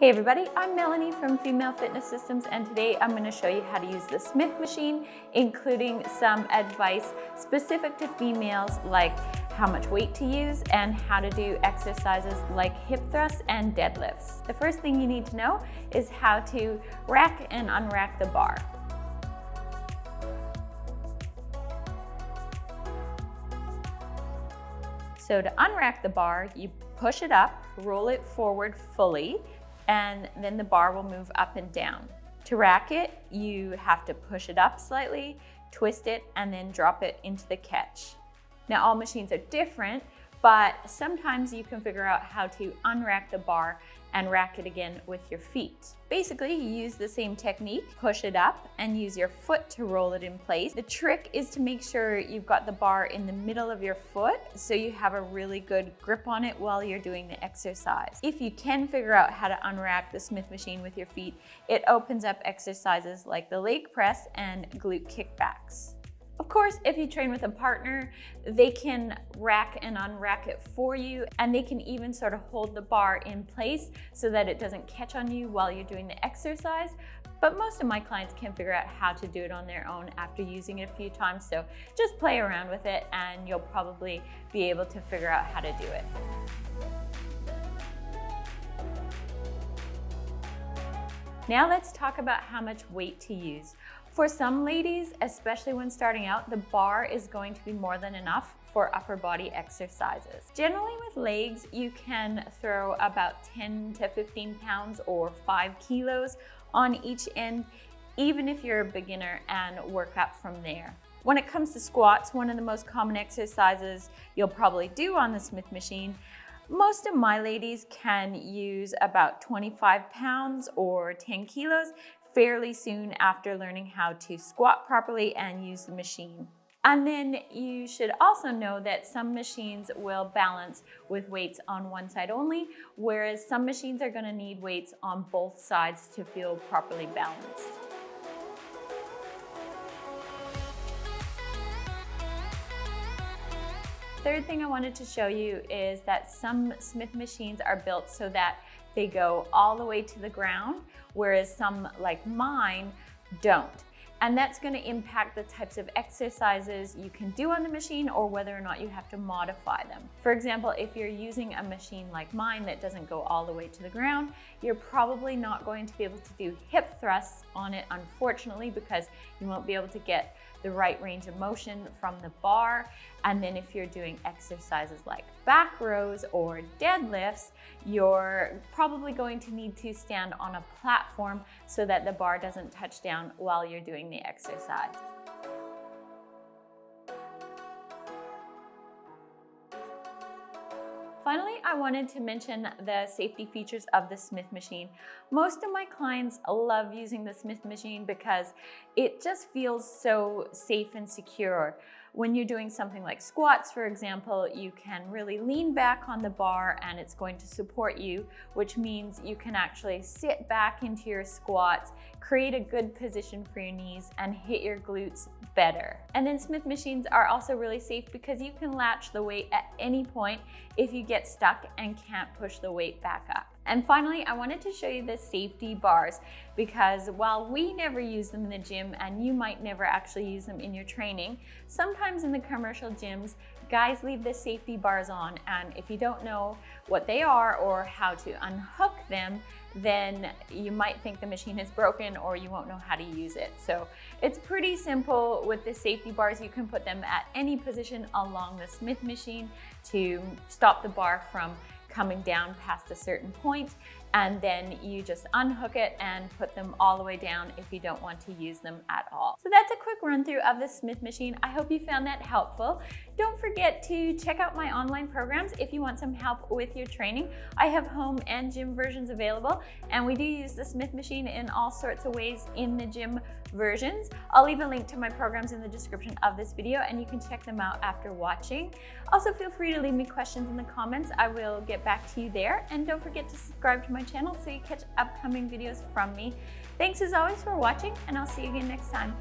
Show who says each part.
Speaker 1: Hey everybody, I'm Melanie from Female Fitness Systems, and today I'm going to show you how to use the Smith machine, including some advice specific to females like how much weight to use and how to do exercises like hip thrusts and deadlifts. The first thing you need to know is how to rack and unrack the bar. So to unrack the bar, you push it up, roll it forward fully, and then the bar will move up and down. To rack it, you have to push it up slightly, twist it, and then drop it into the catch. Now, all machines are different, but sometimes you can figure out how to unrack the bar and rack it again with your feet. Basically, you use the same technique, push it up and use your foot to roll it in place. The trick is to make sure you've got the bar in the middle of your foot so you have a really good grip on it while you're doing the exercise. If you can figure out how to unrack the Smith machine with your feet, it opens up exercises like the leg press and glute kickbacks. Of course, if you train with a partner, they can rack and unrack it for you, and they can even sort of hold the bar in place so that it doesn't catch on you while you're doing the exercise. But most of my clients can figure out how to do it on their own after using it a few times, so just play around with it and you'll probably be able to figure out how to do it. Now let's talk about how much weight to use. For some ladies, especially when starting out, the bar is going to be more than enough for upper body exercises. Generally with legs, you can throw about 10 to 15 pounds or 5 kilos on each end, even if you're a beginner, and work up from there. When it comes to squats, one of the most common exercises you'll probably do on the Smith machine, most of my ladies can use about 25 pounds or 10 kilos fairly soon after learning how to squat properly and use the machine. And then you should also know that some machines will balance with weights on one side only, whereas some machines are going to need weights on both sides to feel properly balanced. Third thing I wanted to show you is that some Smith machines are built so that they go all the way to the ground, whereas some, like mine, don't. And that's going to impact the types of exercises you can do on the machine or whether or not you have to modify them. For example, if you're using a machine like mine that doesn't go all the way to the ground, you're probably not going to be able to do hip thrusts on it, unfortunately, because you won't be able to get the right range of motion from the bar. And then if you're doing exercises like back rows or deadlifts, you're probably going to need to stand on a platform so that the bar doesn't touch down while you're doing the exercise. Finally, I wanted to mention the safety features of the Smith machine. Most of my clients love using the Smith machine because it just feels so safe and secure. When you're doing something like squats, for example, you can really lean back on the bar and it's going to support you, which means you can actually sit back into your squats, create a good position for your knees, and hit your glutes better. And then Smith machines are also really safe because you can latch the weight at any point if you get stuck and can't push the weight back up. And finally, I wanted to show you the safety bars because while we never use them in the gym and you might never actually use them in your training, sometimes in the commercial gyms, guys leave the safety bars on, and if you don't know what they are or how to unhook them, then you might think the machine is broken or you won't know how to use it. So it's pretty simple with the safety bars. You can put them at any position along the Smith machine to stop the bar from coming down past a certain point, and then you just unhook it and put them all the way down if you don't want to use them at all. So that's a quick run through of the Smith machine. I hope you found that helpful. Don't forget to check out my online programs if you want some help with your training. I have home and gym versions available, and we do use the Smith machine in all sorts of ways in the gym versions. I'll leave a link to my programs in the description of this video and you can check them out after watching. Also, feel free to leave me questions in the comments. I will get back to you there, and don't forget to subscribe to my channel so you catch upcoming videos from me. Thanks as always for watching, and I'll see you again next time.